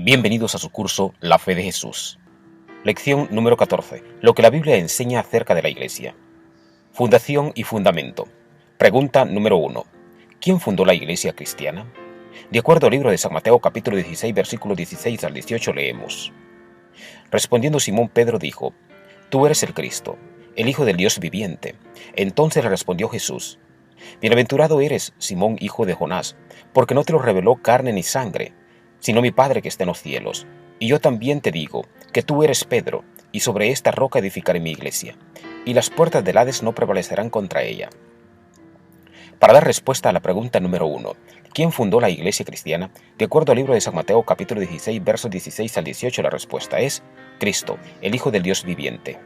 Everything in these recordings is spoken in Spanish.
Bienvenidos a su curso La Fe de Jesús. Lección número 14. Lo que la Biblia enseña acerca de la Iglesia. Fundación y fundamento. Pregunta número 1. ¿Quién fundó la Iglesia cristiana? De acuerdo al libro de San Mateo capítulo 16 versículos 16 al 18 leemos. Respondiendo Simón Pedro dijo, Tú eres el Cristo, el Hijo del Dios viviente. Entonces le respondió Jesús, Bienaventurado eres, Simón hijo de Jonás, porque no te lo reveló carne ni sangre, sino mi Padre que está en los cielos. Y yo también te digo que tú eres Pedro, y sobre esta roca edificaré mi iglesia, y las puertas del Hades no prevalecerán contra ella. Para dar respuesta a la pregunta número 1, ¿quién fundó la iglesia cristiana? De acuerdo al libro de San Mateo capítulo 16 versos 16 al 18, la respuesta es Cristo, el Hijo del Dios viviente.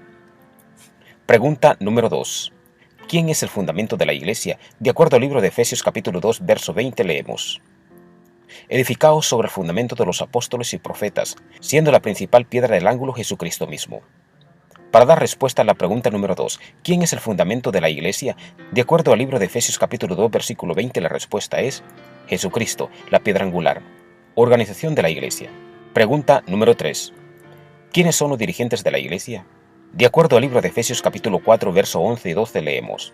Pregunta número 2. ¿Quién es el fundamento de la iglesia? De acuerdo al libro de Efesios capítulo 2 verso 20 leemos. Edificaos sobre el fundamento de los apóstoles y profetas, siendo la principal piedra del ángulo Jesucristo mismo. Para dar respuesta a la pregunta número 2, ¿quién es el fundamento de la iglesia? De acuerdo al libro de Efesios capítulo 2 versículo 20, la respuesta es Jesucristo, la piedra angular. Organización de la iglesia. Pregunta número 3. ¿Quiénes son los dirigentes de la iglesia? De acuerdo al libro de Efesios capítulo 4 verso 11 y 12 leemos.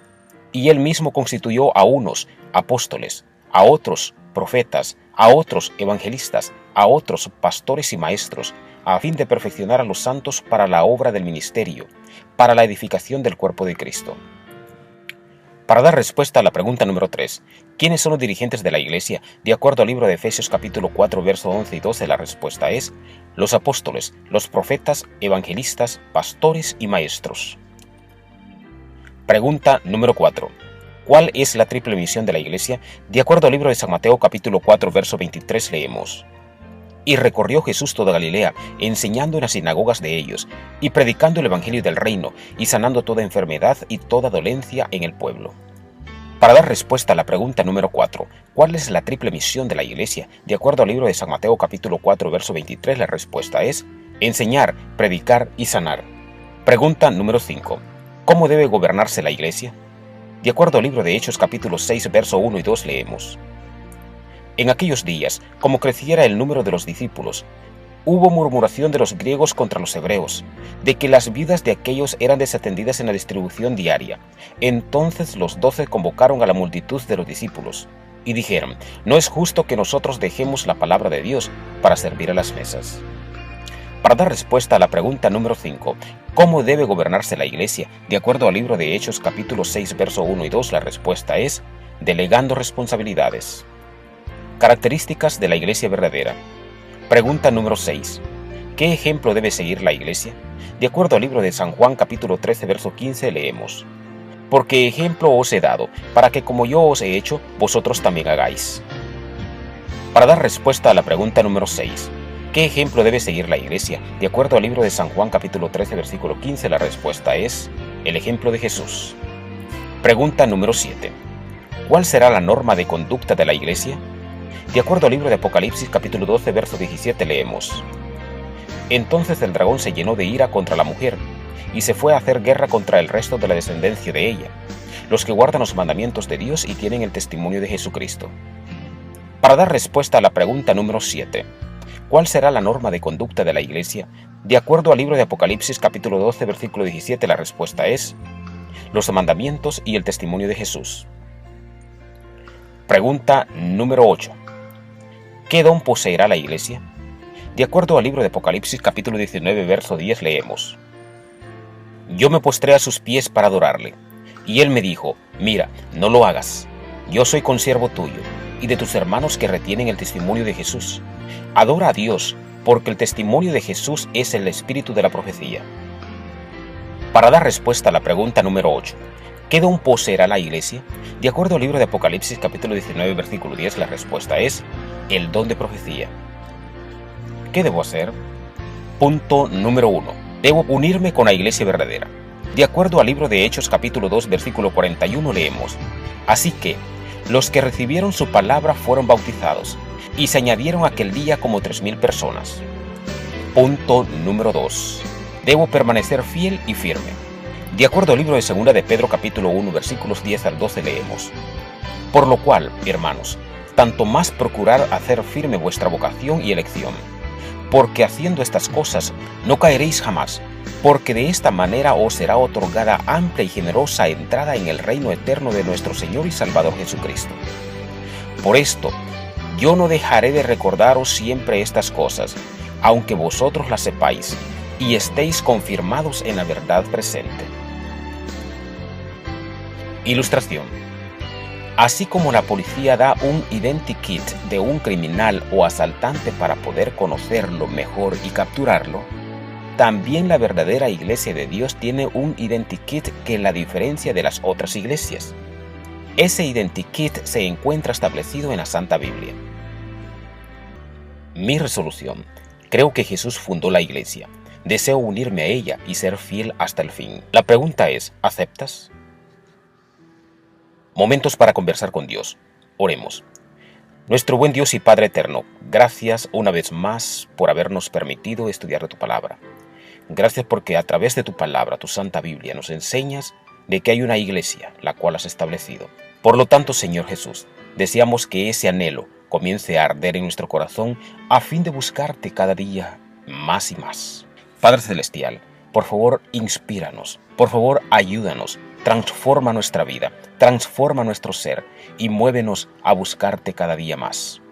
Y él mismo constituyó a unos apóstoles, a otros profetas, a otros evangelistas, a otros pastores y maestros, a fin de perfeccionar a los santos para la obra del ministerio, para la edificación del cuerpo de Cristo. Para dar respuesta a la pregunta número 3, ¿quiénes son los dirigentes de la iglesia? De acuerdo al libro de Efesios capítulo 4, verso 11 y 12, la respuesta es los apóstoles, los profetas, evangelistas, pastores y maestros. Pregunta número 4. ¿Cuál es la triple misión de la iglesia? De acuerdo al libro de San Mateo capítulo 4, verso 23 leemos. Y recorrió Jesús toda Galilea, enseñando en las sinagogas de ellos, y predicando el evangelio del reino, y sanando toda enfermedad y toda dolencia en el pueblo. Para dar respuesta a la pregunta número 4, ¿cuál es la triple misión de la iglesia? De acuerdo al libro de San Mateo capítulo 4, verso 23, la respuesta es enseñar, predicar y sanar. Pregunta número 5, ¿cómo debe gobernarse la iglesia? De acuerdo al libro de Hechos capítulo 6, verso 1 y 2 leemos. En aquellos días, como creciera el número de los discípulos, hubo murmuración de los griegos contra los hebreos, de que las vidas de aquellos eran desatendidas en la distribución diaria. Entonces los 12 convocaron a la multitud de los discípulos, y dijeron, no es justo que nosotros dejemos la palabra de Dios para servir a las mesas. Para dar respuesta a la pregunta número 5, ¿cómo debe gobernarse la iglesia? De acuerdo al libro de Hechos capítulo 6, verso 1 y 2, la respuesta es delegando responsabilidades. Características de la iglesia verdadera. Pregunta número 6. ¿Qué ejemplo debe seguir la iglesia? De acuerdo al libro de San Juan capítulo 13, verso 15 leemos. Porque ejemplo os he dado, para que como yo os he hecho, vosotros también hagáis. Para dar respuesta a la pregunta número 6. ¿Qué ejemplo debe seguir la iglesia? De acuerdo al libro de San Juan capítulo 13, versículo 15, la respuesta es el ejemplo de Jesús. Pregunta número 7. ¿Cuál será la norma de conducta de la iglesia? De acuerdo al libro de Apocalipsis capítulo 12, verso 17 leemos. Entonces el dragón se llenó de ira contra la mujer, y se fue a hacer guerra contra el resto de la descendencia de ella, los que guardan los mandamientos de Dios y tienen el testimonio de Jesucristo. Para dar respuesta a la pregunta número 7, ¿cuál será la norma de conducta de la iglesia? De acuerdo al libro de Apocalipsis capítulo 12, versículo 17, la respuesta es los mandamientos y el testimonio de Jesús. Pregunta número 8. ¿Qué don poseerá la iglesia? De acuerdo al libro de Apocalipsis capítulo 19, verso 10 leemos. Yo me postré a sus pies para adorarle, y él me dijo, mira, no lo hagas, yo soy consiervo tuyo, y de tus hermanos que retienen el testimonio de Jesús. Adora a Dios, porque el testimonio de Jesús es el espíritu de la profecía. Para dar respuesta a la pregunta número 8, ¿qué don poseerá la iglesia? De acuerdo al libro de Apocalipsis capítulo 19, versículo 10, la respuesta es el don de profecía. ¿Qué debo hacer? Punto número 1. Debo unirme con la iglesia verdadera. De acuerdo al libro de Hechos capítulo 2, versículo 41 leemos. Así que, los que recibieron su palabra fueron bautizados, y se añadieron aquel día como 3,000 personas. Punto número 2. Debo permanecer fiel y firme. De acuerdo al libro de 2 de Pedro capítulo 1, versículos 10 al 12 leemos. Por lo cual, hermanos, tanto más procurar hacer firme vuestra vocación y elección, porque haciendo estas cosas no caeréis jamás, porque de esta manera os será otorgada amplia y generosa entrada en el reino eterno de nuestro Señor y Salvador Jesucristo. Por esto, yo no dejaré de recordaros siempre estas cosas, aunque vosotros las sepáis, y estéis confirmados en la verdad presente. Ilustración. Así como la policía da un identikit de un criminal o asaltante para poder conocerlo mejor y capturarlo, también la verdadera iglesia de Dios tiene un identikit que la diferencia de las otras iglesias. Ese identikit se encuentra establecido en la Santa Biblia. Mi resolución. Creo que Jesús fundó la iglesia. Deseo unirme a ella y ser fiel hasta el fin. La pregunta es, ¿aceptas? Momentos para conversar con Dios. Oremos. Nuestro buen Dios y Padre eterno, gracias una vez más por habernos permitido estudiar de tu palabra. Gracias porque a través de tu palabra, tu Santa Biblia, nos enseñas de que hay una iglesia, la cual has establecido. Por lo tanto, Señor Jesús, deseamos que ese anhelo comience a arder en nuestro corazón a fin de buscarte cada día más y más. Padre Celestial, por favor, inspíranos, por favor, ayúdanos, transforma nuestra vida, transforma nuestro ser y muévenos a buscarte cada día más.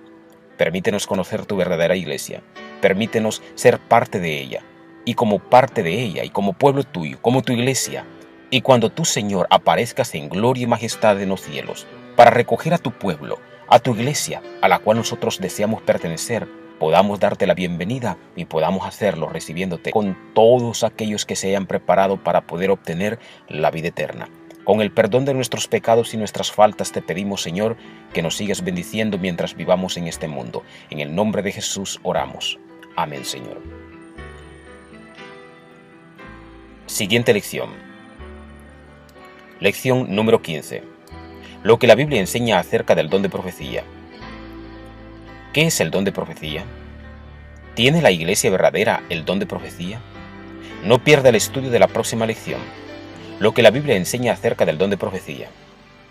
Permítenos conocer tu verdadera iglesia, permítenos ser parte de ella, y como parte de ella y como pueblo tuyo, como tu iglesia, y cuando tú, Señor, aparezcas en gloria y majestad en los cielos, para recoger a tu pueblo, a tu iglesia, a la cual nosotros deseamos pertenecer, podamos darte la bienvenida y podamos hacerlo recibiéndote con todos aquellos que se hayan preparado para poder obtener la vida eterna. Con el perdón de nuestros pecados y nuestras faltas te pedimos, Señor, que nos sigas bendiciendo mientras vivamos en este mundo. En el nombre de Jesús oramos. Amén, Señor. Siguiente lección. Lección número 15. Lo que la Biblia enseña acerca del don de profecía. ¿Qué es el don de profecía? ¿Tiene la iglesia verdadera el don de profecía? No pierda el estudio de la próxima lección. Lo que la Biblia enseña acerca del don de profecía.